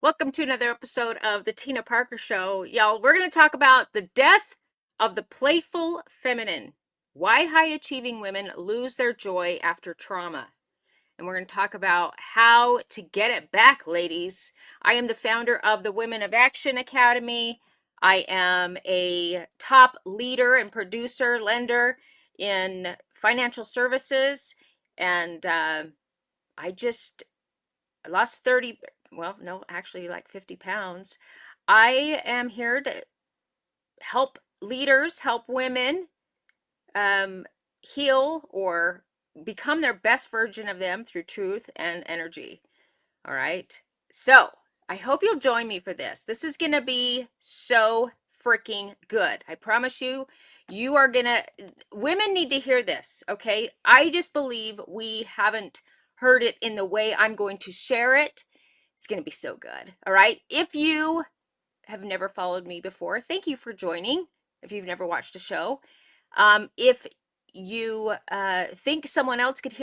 Welcome to another episode of the Tina Parker Show. Y'all, we're going to talk about the death of the playful feminine. Why high achieving women lose their joy after trauma. And we're going to talk about how to get it back, ladies. I am the founder of the Women of Action Academy. I am a top leader and producer, lender in financial services. And I lost 30, well, no, actually like 50 pounds. I am here to help leaders, help women heal or become their best version of them through truth and energy. All right. So I hope you'll join me for this. This is going to be so freaking good. I promise you, women need to hear this. Okay. I just believe we haven't heard it in the way I'm going to share it. It's going to be so good. All right. If you have never followed me before, thank you for joining. If you've never watched a show, if you think someone else could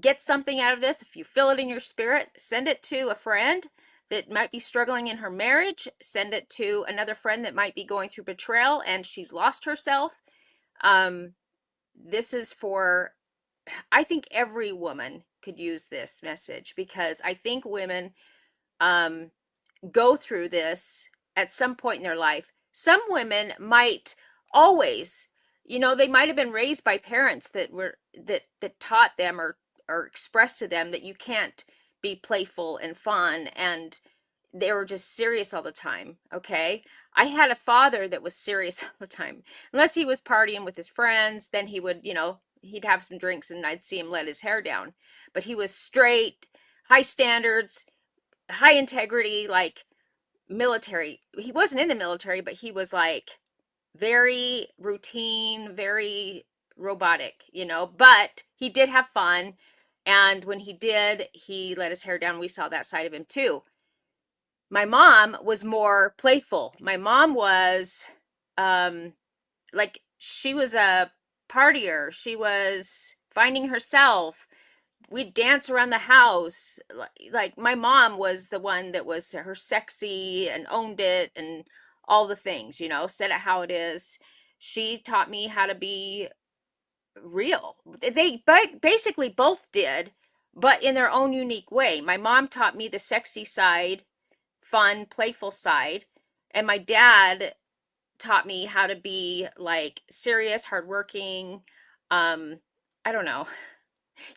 get something out of this, if you feel it in your spirit, send it to a friend that might be struggling in her marriage. Send it to another friend that might be going through betrayal and she's lost herself. This is for, I think every woman could use this message because I think women go through this at some point in their life. Some women might always, they might have been raised by parents that taught them or expressed to them that you can't be playful and fun, and they were just serious all the time. Okay. I had a father that was serious all the time. Unless he was partying with his friends, then he would, he'd have some drinks and I'd see him let his hair down. But he was straight, high standards, high integrity, like military. He wasn't in the military, but he was like very routine, very robotic, but he did have fun. And when he did, he let his hair down. We saw that side of him too. My mom was more playful. My mom was she was a partier. She was finding herself. We'd dance around the house. Like my mom was the one that was her sexy and owned it and all the things, said it how it is. She taught me how to be real. They basically both did, but in their own unique way. My mom taught me the sexy side, fun, playful side, and my dad taught me how to be like serious, hardworking. I don't know.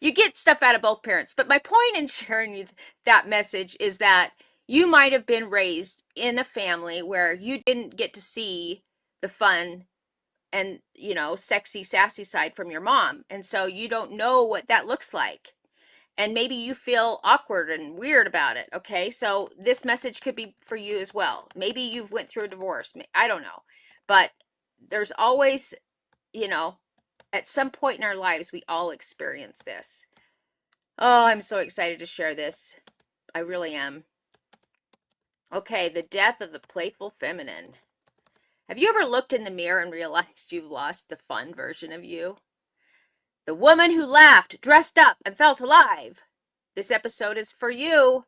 You get stuff out of both parents, but my point in sharing you that message is that you might have been raised in a family where you didn't get to see the fun and, sexy, sassy side from your mom. And so you don't know what that looks like. And maybe you feel awkward and weird about it. Okay. So this message could be for you as well. Maybe you've went through a divorce. I don't know, but there's always, at some point in our lives, we all experience this. Oh, I'm so excited to share this. I really am. Okay. The death of the playful feminine. Have you ever looked in the mirror and realized you've lost the fun version of you? The woman who laughed, dressed up, and felt alive. This episode is for you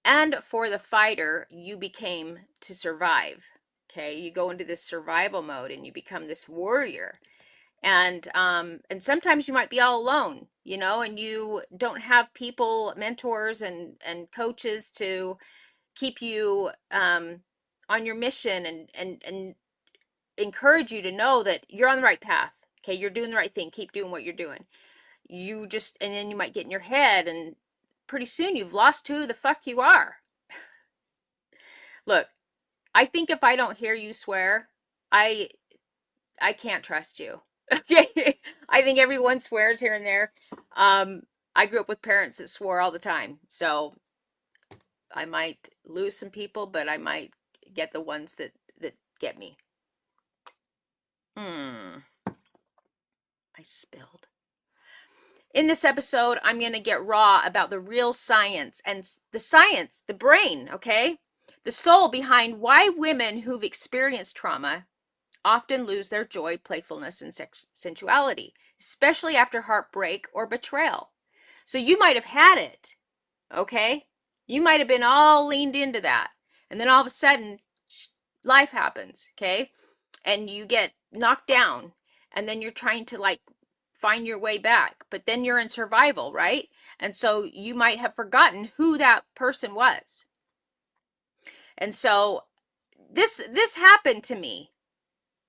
and for the fighter you became to survive. Okay, you go into this survival mode and you become this warrior. And sometimes you might be all alone, and you don't have people, mentors and coaches to keep you on your mission and encourage you to know that you're on the right path. Okay, you're doing the right thing. Keep doing what you're doing. And then you might get in your head and pretty soon you've lost who the fuck you are. Look, I think if I don't hear you swear, I can't trust you. Okay, I think everyone swears here and there. I grew up with parents that swore all the time, so I might lose some people, but I might get the ones that get me. I spilled. In this episode, I'm going to get raw about the real science and the brain, okay? The soul behind why women who've experienced trauma often lose their joy, playfulness, and sensuality, especially after heartbreak or betrayal. So you might have had it, okay? You might have been all leaned into that. And then all of a sudden, life happens, okay? And you get knocked down. And then you're trying to like find your way back. But then you're in survival, right? And so you might have forgotten who that person was. And so this happened to me.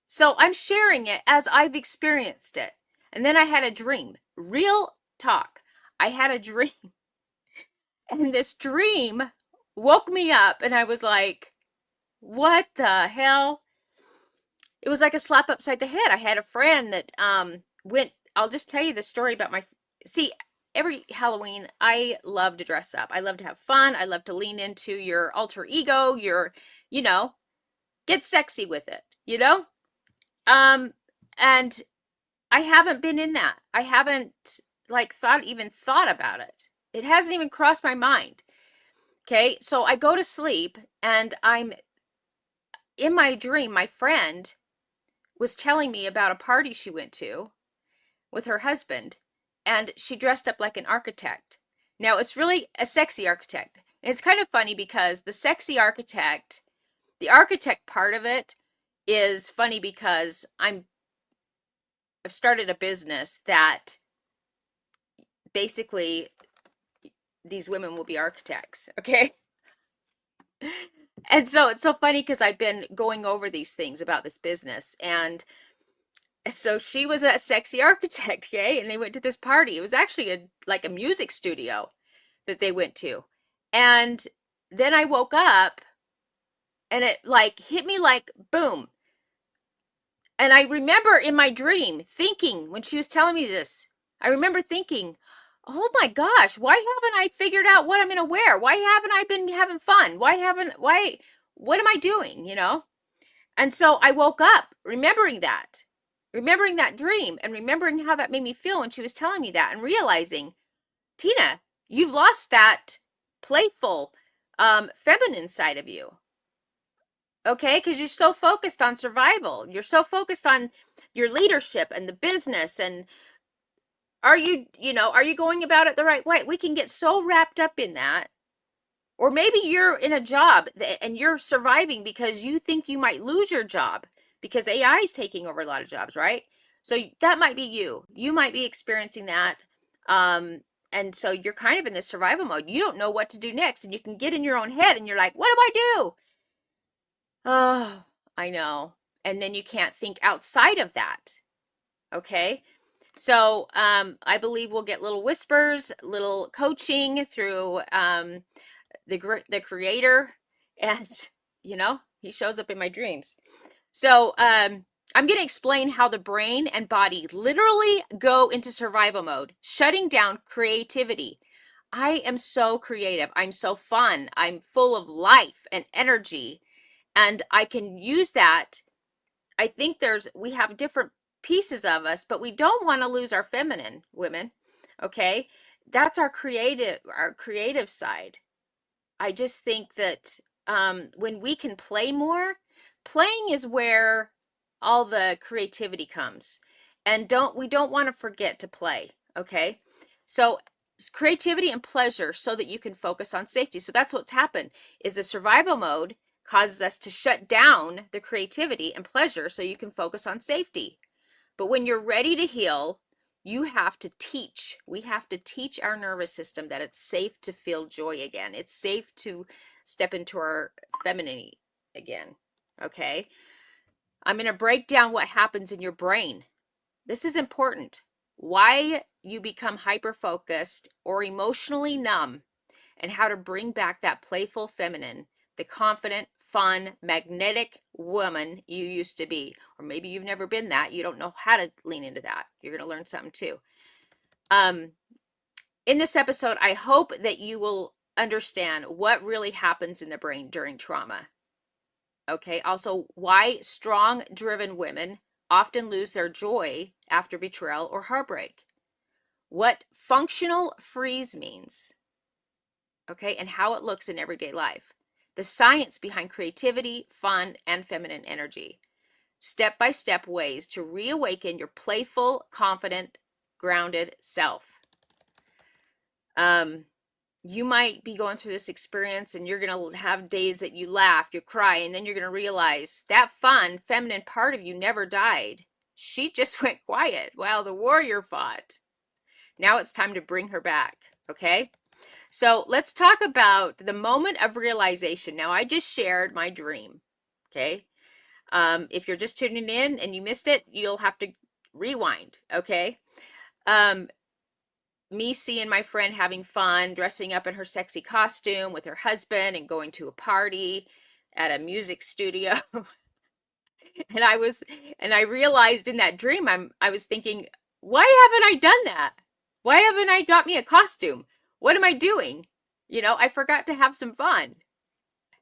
So I'm sharing it as I've experienced it. And then I had a dream. Real talk. I had a dream. And this dream woke me up and I was like, what the hell? It was like a slap upside the head. I had a friend that went, I'll just tell you the story about my, see, every Halloween, I love to dress up. I love to have fun. I love to lean into your alter ego, your, you know, get sexy with it, you know? And I haven't been in that. I haven't like even thought about it. It hasn't even crossed my mind. Okay, so I go to sleep and I'm in my dream. My friend was telling me about a party she went to with her husband, and she dressed up like an architect. Now, it's really a sexy architect. And it's kind of funny because the sexy architect, the architect part of it is funny because I've started a business that basically these women will be architects, okay? And so it's so funny because I've been going over these things about this business. And so she was a sexy architect, okay? And they went to this party. It was actually like a music studio that they went to. And then I woke up and it like hit me like boom. And I remember in my dream thinking when she was telling me this, I remember thinking, oh my gosh, why haven't I figured out what I'm going to wear? Why haven't I been having fun? What am I doing? You know? And so I woke up remembering that dream and remembering how that made me feel when she was telling me that and realizing, Tina, you've lost that playful, feminine side of you. Okay, because you're so focused on survival. You're so focused on your leadership and the business. And are you going about it the right way? We can get so wrapped up in that. Or maybe you're in a job and you're surviving because you think you might lose your job because AI is taking over a lot of jobs, right? So that might be you. You might be experiencing that. And so you're kind of in this survival mode. You don't know what to do next. And you can get in your own head and you're like, what do I do? Oh, I know. And then you can't think outside of that. Okay. So I believe we'll get little whispers, little coaching through the creator, and he shows up in my dreams. So I'm going to explain how the brain and body literally go into survival mode, shutting down creativity. I am so creative. I'm so fun. I'm full of life and energy, and I can use that. I think we have different pieces of us, but we don't want to lose our feminine women. Okay? That's our creative side. I just think that when we can play more, playing is where all the creativity comes. And we don't want to forget to play, okay? So creativity and pleasure so that you can focus on safety. So that's what's happened is the survival mode causes us to shut down the creativity and pleasure so you can focus on safety. But when you're ready to heal, we have to teach our nervous system that it's safe to feel joy again. It's safe to step into our femininity again. Okay. I'm going to break down what happens in your brain. This is important. Why you become hyper-focused or emotionally numb and how to bring back that playful feminine, the confident, fun, magnetic woman you used to be. Or maybe you've never been that. You don't know how to lean into that. You're going to learn something too. In this episode, I hope that you will understand what really happens in the brain during trauma. Okay, also why strong, driven women often lose their joy after betrayal or heartbreak. What functional freeze means. Okay, and how it looks in everyday life. The science behind creativity, fun, and feminine energy. Step-by-step ways to reawaken your playful, confident, grounded self. you might be going through this experience and you're going to have days that you laugh, you cry, and then you're going to realize that fun, feminine part of you never died. She just went quiet while the warrior fought. Now it's time to bring her back, okay? So let's talk about the moment of realization. Now, I just shared my dream, okay? If you're just tuning in and you missed it, you'll have to rewind, okay? Um, Me seeing my friend having fun, dressing up in her sexy costume with her husband and going to a party at a music studio. and I was, and I realized in that dream, I was thinking, why haven't I done that? Why haven't I got me a costume? What am I doing? I forgot to have some fun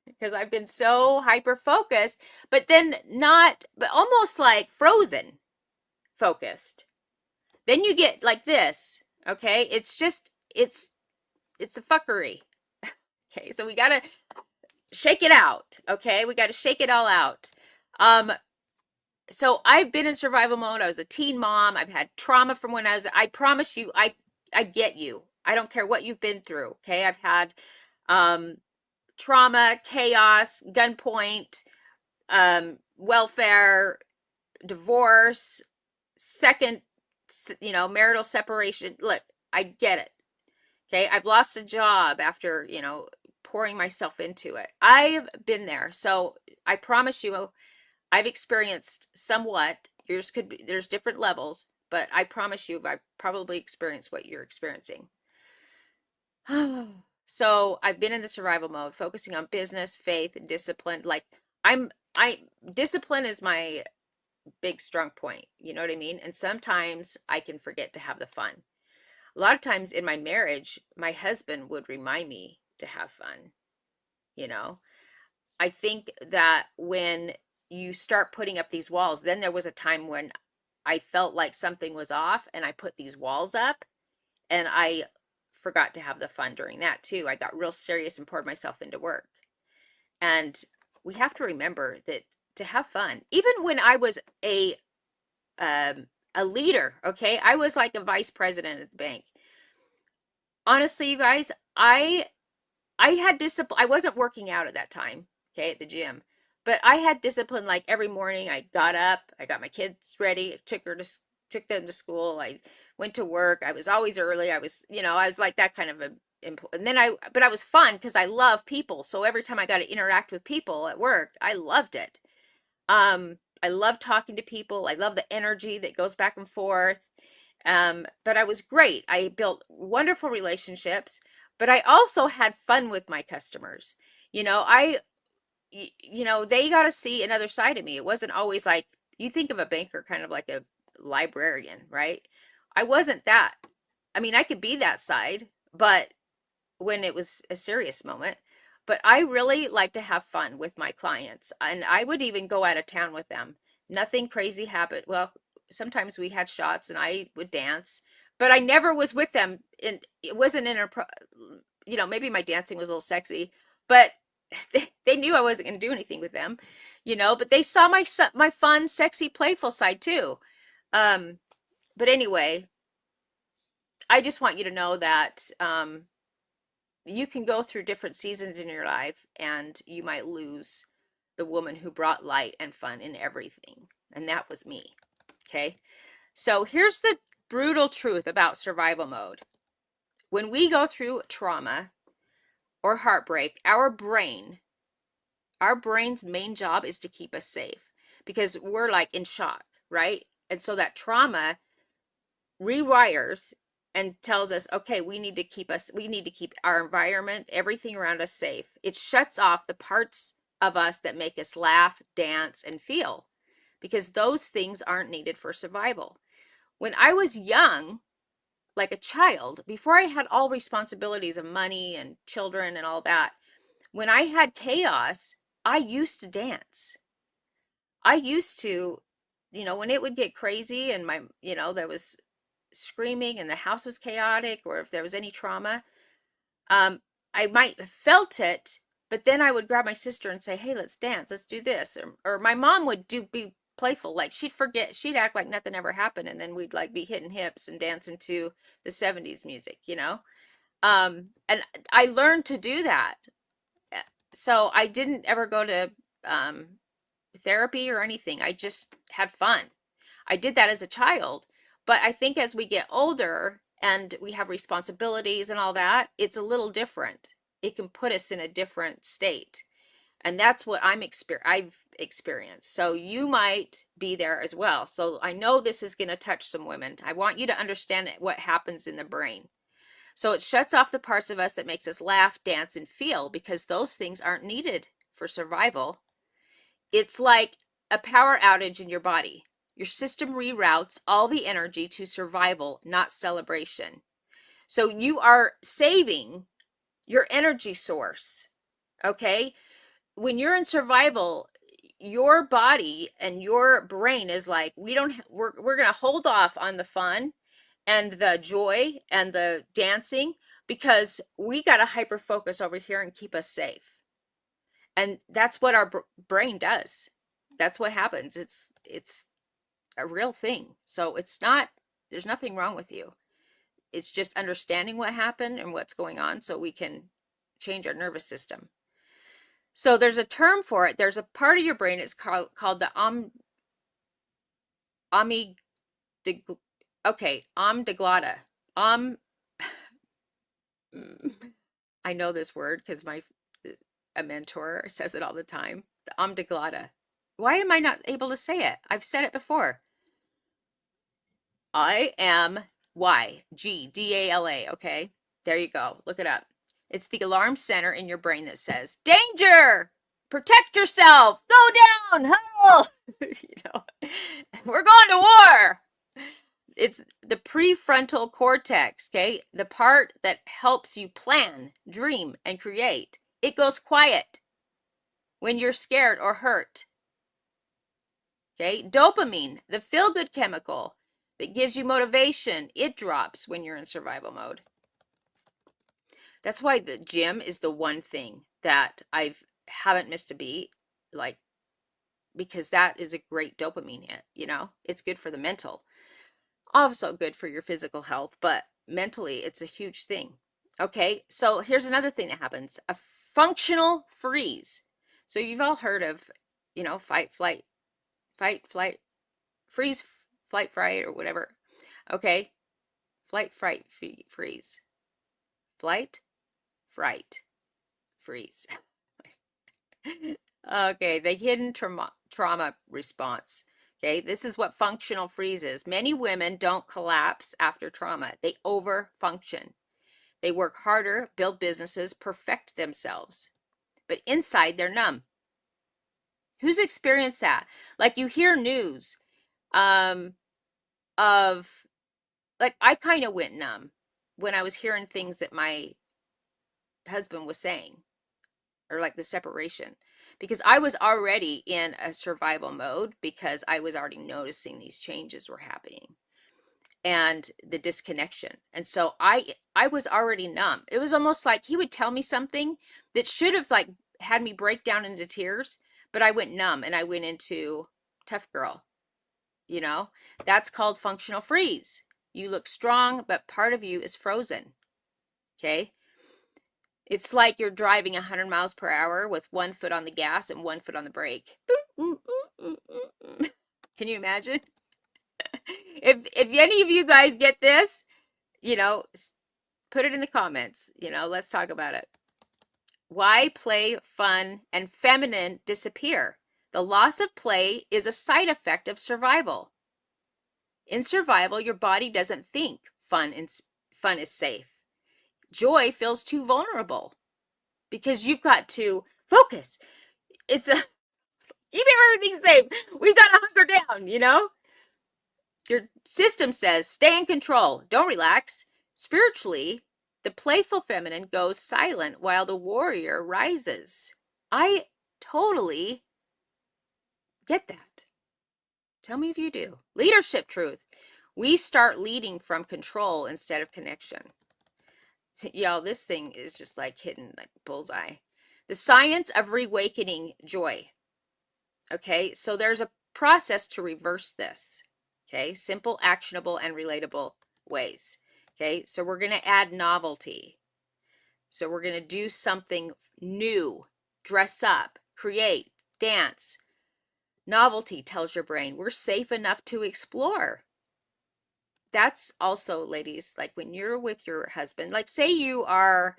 because I've been so hyper focused, but then not, but almost like frozen focused. Then you get like this, okay? It's a fuckery. Okay, so we gotta shake it out, okay? We gotta shake it all out. So I've been in survival mode. I was a teen mom. I've had trauma from when I promise you, I get you. I don't care what you've been through, okay? I've had trauma, chaos, gunpoint, welfare, divorce, second, marital separation. Look, I get it. Okay. I've lost a job after, pouring myself into it. I've been there. So I promise you, I've experienced somewhat. There's different levels, but I promise you, I've probably experienced what you're experiencing. So I've been in the survival mode, focusing on business, faith, and discipline. Like discipline is my big strong point. You know what I mean? And sometimes I can forget to have the fun. A lot of times in my marriage, my husband would remind me to have fun. You know, I think that when you start putting up these walls, then there was a time when I felt like something was off and I put these walls up and I forgot to have the fun during that too. I got real serious and poured myself into work. And we have to remember that to have fun, even when I was a leader, okay, I was like a vice president at the bank. Honestly, you guys, I had discipline. I wasn't working out at that time, okay, at the gym, but I had discipline. Like every morning, I got up, I got my kids ready, took them to school. I went to work. I was always early. I was like that kind of a. And then but I was fun because I love people. So every time I got to interact with people at work, I loved it. I love talking to people. I love the energy that goes back and forth. But I was great. I built wonderful relationships, but I also had fun with my customers. You know, I, they got to see another side of me. It wasn't always like you think of a banker kind of like a librarian, right? I wasn't that. I mean, I could be that side, but when it was a serious moment. But I really like to have fun with my clients, and I would even go out of town with them. Nothing crazy happened. Well, sometimes we had shots and I would dance, but I never was with them. And it wasn't in a, maybe my dancing was a little sexy, but they knew I wasn't going to do anything with them, but they saw my fun, sexy, playful side too. But anyway, I just want you to know that, you can go through different seasons in your life and you might lose the woman who brought light and fun in everything. And that was me. Okay. So here's the brutal truth about survival mode. When we go through trauma or heartbreak, our brain's main job is to keep us safe because we're like in shock, right? And so that trauma rewires and tells us, okay, we need to keep our environment, everything around us safe. It shuts off the parts of us that make us laugh, dance, and feel, because those things aren't needed for survival. When I was young, like a child, before I had all responsibilities of money and children and all that, when I had chaos, I used to dance. I used to, when it would get crazy and there was screaming and the house was chaotic, or if there was any trauma, I might have felt it, but then I would grab my sister and say, hey, let's dance, let's do this. Or my mom would be playful, like she'd act like nothing ever happened, and then we'd like be hitting hips and dancing to the 70s music. And I learned to do that. So I didn't ever go to um, therapy or anything. I just had fun. I did that as a child. But I think as we get older and we have responsibilities and all that, it's a little different. It can put us in a different state. And that's what I've experienced. So you might be there as well. So I know this is going to touch some women. I want you to understand what happens in the brain. So it shuts off the parts of us that makes us laugh, dance, and feel, because those things aren't needed for survival. It's like a power outage in your body. Your system reroutes all the energy to survival, not celebration. So you are saving your energy source. Okay? When you're in survival, your body and your brain is like, we're going to hold off on the fun and the joy and the dancing, because we got to hyper focus over here and keep us safe. And that's what our brain does. That's what happens. It's a real thing. So there's nothing wrong with you. It's just understanding what happened and what's going on so we can change our nervous system. So there's a term for it. There's a part of your brain, it's called the amygdala. I know this word because a mentor says it all the time. The amygdala. Why am I not able to say it? I've said it before. Amygdala. Okay, there you go. Look it up. It's the alarm center in your brain that says, danger! Protect yourself! Go down! Huddle! We're going to war! It's the prefrontal cortex, okay? The part that helps you plan, dream, and create. It goes quiet when you're scared or hurt. Okay? Dopamine, the feel-good chemical that gives you motivation, it drops when you're in survival mode. That's why the gym is the one thing that I haven't missed a beat, like, because that is a great dopamine hit, It's good for the mental. Also good for your physical health, but mentally it's a huge thing. Okay, so here's another thing that happens. A functional freeze. So you've all heard of, fight, flight, freeze, flight, fright, or whatever. Okay, flight, fright, freeze. Flight, fright, freeze. Okay, the hidden trauma response. Okay, this is what functional freeze is. Many women don't collapse after trauma. They overfunction. They work harder, build businesses, perfect themselves. But inside, they're numb. Who's experienced that? Like, you hear news of, like, I kind of went numb when I was hearing things that my husband was saying, or like the separation, because I was already in a survival mode, because I was already noticing these changes were happening and the disconnection. And so I was already numb. It was almost like he would tell me something that should have like had me break down into tears, but I went numb and I went into tough girl. That's called functional freeze. You look strong, but part of you is frozen. Okay? It's like you're driving 100 miles per hour with one foot on the gas and one foot on the brake. Can you imagine? If any of you guys get this, put it in the comments. Let's talk about it. Why play, fun, and feminine disappear? The loss of play is a side effect of survival. In survival, your body doesn't think fun is safe. Joy feels too vulnerable because you've got to focus. Keep everything safe. We've got to hunker down, Your system says, stay in control. Don't relax. Spiritually, the playful feminine goes silent while the warrior rises. I totally get that. Tell me if you do. Leadership truth. We start leading from control instead of connection. Y'all, this thing is just like hitting like bullseye. The science of reawakening joy. Okay, so there's a process to reverse this. Okay, simple, actionable, and relatable ways. Okay, so we're going to add novelty. So we're going to do something new, dress up, create, dance. Novelty tells your brain we're safe enough to explore. That's also, ladies, like when you're with your husband, like say you are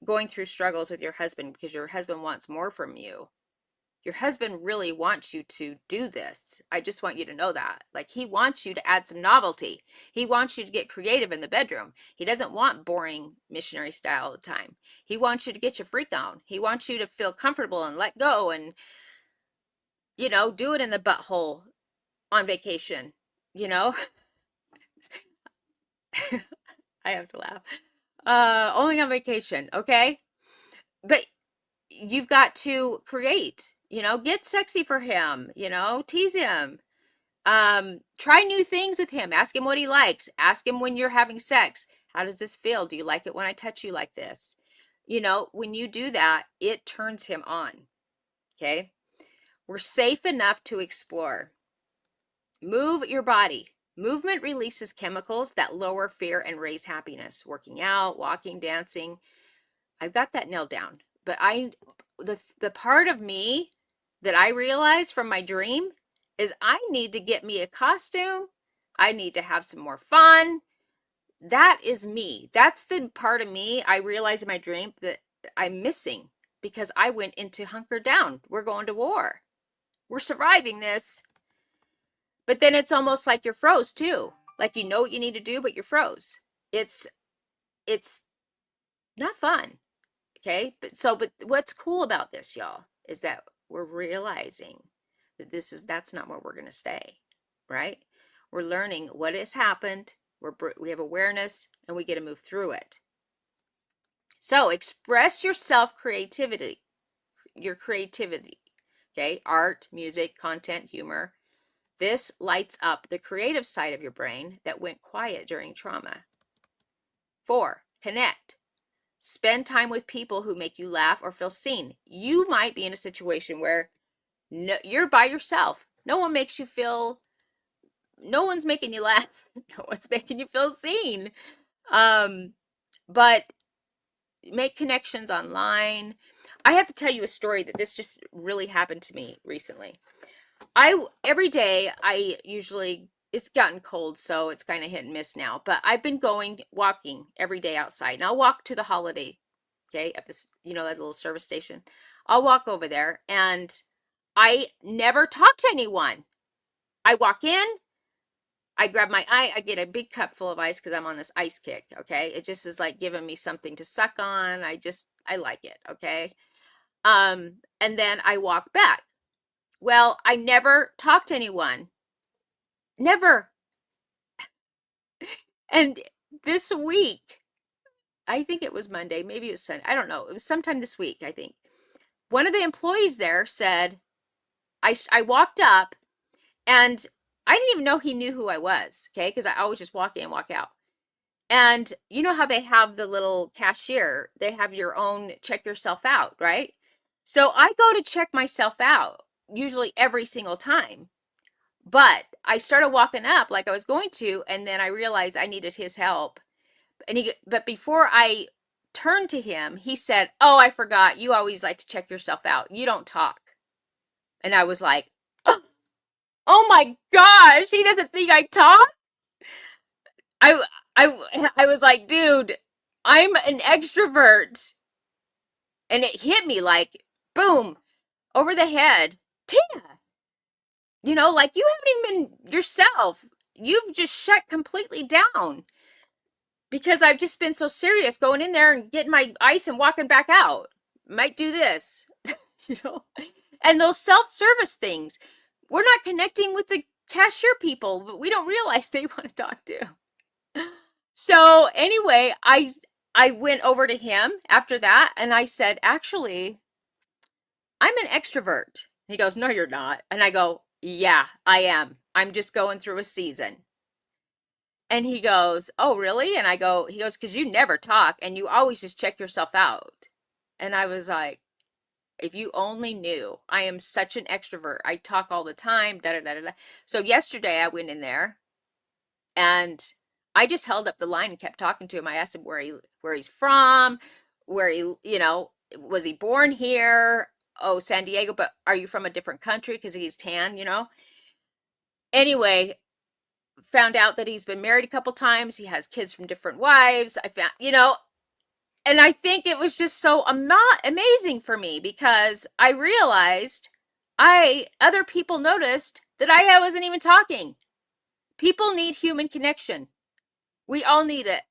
going through struggles with your husband because your husband wants more from you. Your husband really wants you to do this. I just want you to know that. Like he wants you to add some novelty. He wants you to get creative in the bedroom. He doesn't want boring missionary style all the time. He wants you to get your freak on. He wants you to feel comfortable and let go and, do it in the butthole on vacation, you know? I have to laugh. Only on vacation, okay? But you've got to create, get sexy for him, tease him. Try new things with him. Ask him what he likes. Ask him when you're having sex. How does this feel? Do you like it when I touch you like this? When you do that, it turns him on. Okay? We're safe enough to explore. Move your body. Movement releases chemicals that lower fear and raise happiness. Working out, walking, dancing. I've got that nailed down. But the part of me that I realized from my dream is I need to get me a costume. I need to have some more fun. That is me. That's the part of me I realized in my dream that I'm missing because I went into hunker down. We're going to war. We're surviving this. But then it's almost like you're froze too. Like you know what you need to do, but you're froze. It's not fun. Okay? But what's cool about this, y'all, is that we're realizing that that's not where we're going to stay, right? We're learning what has happened. We have awareness and we get to move through it. So express your creativity, okay? Art, music, content, humor. This lights up the creative side of your brain that went quiet during trauma. 4, connect. Spend time with people who make you laugh or feel seen. You might be in a situation where you're by yourself. No one's making you laugh. No one's making you feel seen. But make connections online. I have to tell you a story that this just really happened to me recently. Every day it's gotten cold, so it's kind of hit and miss now, but I've been walking every day outside, and I'll walk to the Holiday, okay, at this, that little service station. I'll walk over there, and I never talk to anyone. I walk in, I grab I get a big cup full of ice because I'm on this ice kick, okay? It just is like giving me something to suck on. I like it, okay? And then I walk back. Well, I never talk to anyone. Never. And this week, I think it was Monday, maybe it was Sunday, I don't know. It was sometime this week, I think. One of the employees there said, I walked up and I didn't even know he knew who I was, okay? Because I always just walk in, walk out. And you know how they have the little cashier, they have your own check yourself out, right? So I go to check myself out, usually every single time. But I started walking up like I was going to, and then I realized I needed his help. But before I turned to him, he said, "Oh, I forgot. You always like to check yourself out. You don't talk." And I was like, "Oh my gosh, he doesn't think I talk?" I I was like, "Dude, I'm an extrovert." And it hit me like boom over the head. Tina, like you haven't even been yourself. You've just shut completely down. Because I've just been so serious going in there and getting my ice and walking back out. Might do this, you know. And those self-service things, we're not connecting with the cashier people, but we don't realize they want to talk to. So anyway, I went over to him after that and I said, "Actually, I'm an extrovert." He goes, "No, you're not." And I go, "Yeah, I am. I'm just going through a season." And he goes, "Oh, really?" And he goes, "Because you never talk and you always just check yourself out." And I was like, if you only knew, I am such an extrovert. I talk all the time, da da da da. So yesterday I went in there and I just held up the line and kept talking to him. I asked him where he's from, where he, was he born here? Oh, San Diego, but are you from a different country? Because he's tan. Anyway, found out that he's been married a couple times. He has kids from different wives. I found. And I think it was just so amazing for me because I realized other people noticed that I wasn't even talking. People need human connection. We all need it.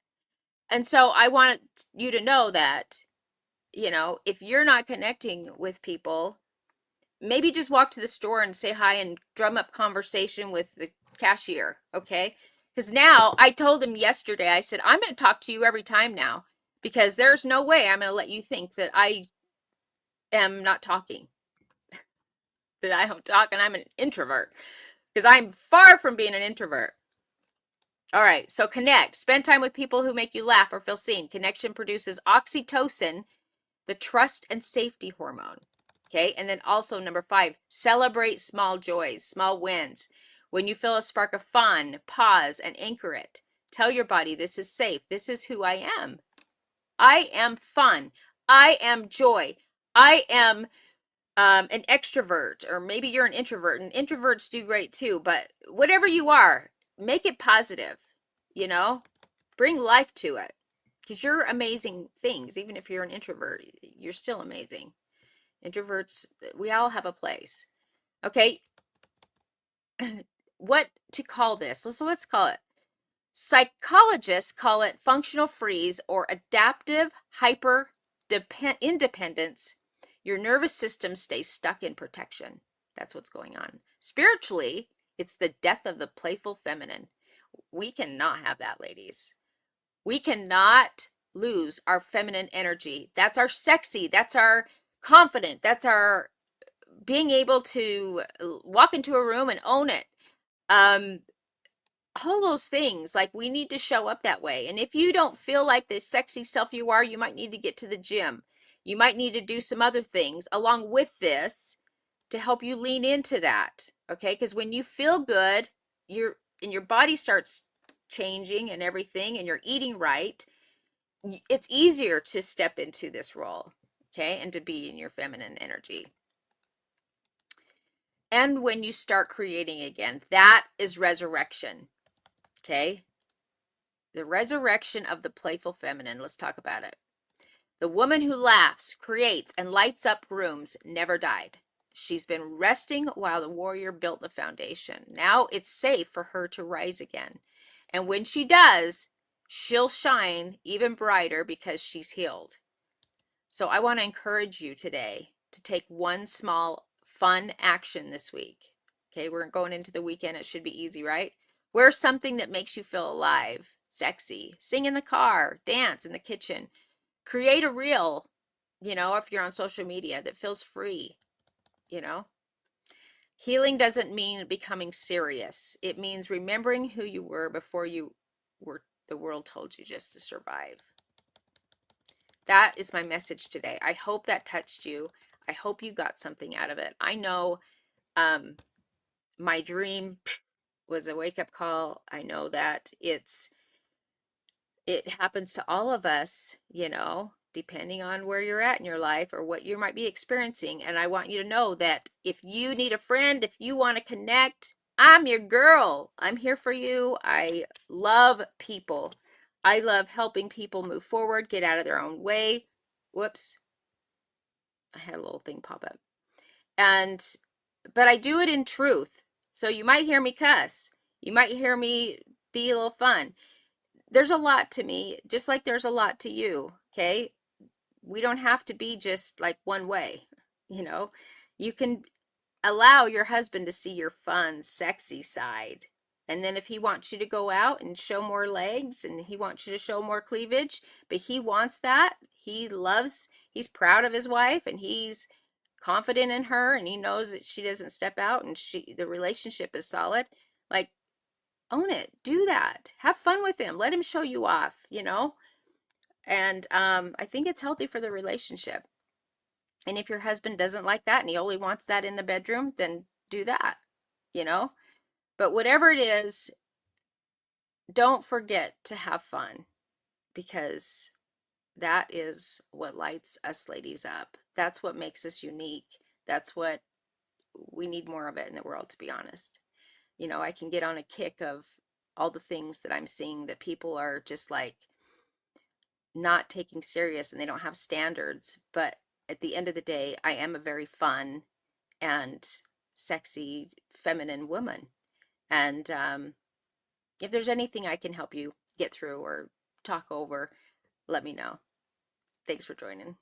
And so I want you to know that, if you're not connecting with people, maybe just walk to the store and say hi and drum up conversation with the cashier, okay? Because now I told him yesterday, I said, I'm going to talk to you every time now because there's no way I'm going to let you think that I am not talking, that I don't talk and I'm an introvert because I'm far from being an introvert. All right, so connect. Spend time with people who make you laugh or feel seen. Connection produces oxytocin, the trust and safety hormone. Okay, and then also number 5, celebrate small joys, small wins. When you feel a spark of fun, pause and anchor it. Tell your body, this is safe. This is who I am. I am fun. I am joy. I am an extrovert, or maybe you're an introvert, and introverts do great too, but whatever you are, make it positive, bring life to it, because you're amazing things. Even if you're an introvert, you're still amazing. Introverts, we all have a place. Okay, what to call this? So let's call it. Psychologists call it functional freeze or adaptive hyper independence. Your nervous system stays stuck in protection. That's what's going on. Spiritually, it's the death of the playful feminine. We cannot have that, ladies. We cannot lose our feminine energy. That's our sexy. That's our confident. That's our being able to walk into a room and own it. All those things, like, we need to show up that way. And if you don't feel like the sexy self you are, you might need to get to the gym. You might need to do some other things along with this to help you lean into that. Okay, because when you feel good, your body starts changing and everything, and you're eating right, it's easier to step into this role, okay, and to be in your feminine energy. And when you start creating again, that is resurrection. Okay, the resurrection of the playful feminine. Let's talk about it. The woman who laughs, creates, and lights up rooms never died. She's been resting while the warrior built the foundation. Now it's safe for her to rise again. And when she does, she'll shine even brighter because she's healed. So I want to encourage you today to take one small fun action this week. Okay, we're going into the weekend. It should be easy, right? Wear something that makes you feel alive, sexy. Sing in the car, dance in the kitchen. Create a reel, if you're on social media, that feels free, Healing doesn't mean becoming serious. It means remembering who you were before the world told you just to survive. That is my message today. I hope that touched you. I hope you got something out of it. I know my dream was a wake-up call. I know that it happens to all of us, depending on where you're at in your life or what you might be experiencing. And I want you to know that if you need a friend, if you want to connect, I'm your girl. I'm here for you. I love people. I love helping people move forward, get out of their own way. Whoops. I had a little thing pop up. But I do it in truth. So you might hear me cuss. You might hear me be a little fun. There's a lot to me, just like there's a lot to you, okay? We don't have to be just like one way, You can allow your husband to see your fun, sexy side. And then if he wants you to go out and show more legs and he wants you to show more cleavage, but he wants that, he's proud of his wife and he's confident in her and he knows that she doesn't step out and the relationship is solid, like, own it. Do that. Have fun with him. Let him show you off, And I think it's healthy for the relationship. And if your husband doesn't like that and he only wants that in the bedroom, then do that, But whatever it is, don't forget to have fun because that is what lights us ladies up. That's what makes us unique. That's what we need more of it in the world, to be honest. You know, I can get on a kick of all the things that I'm seeing that people are just like not taking serious and they don't have standards. But at the end of the day, I am a very fun and sexy, feminine woman. And if there's anything I can help you get through or talk over, let me know. Thanks for joining.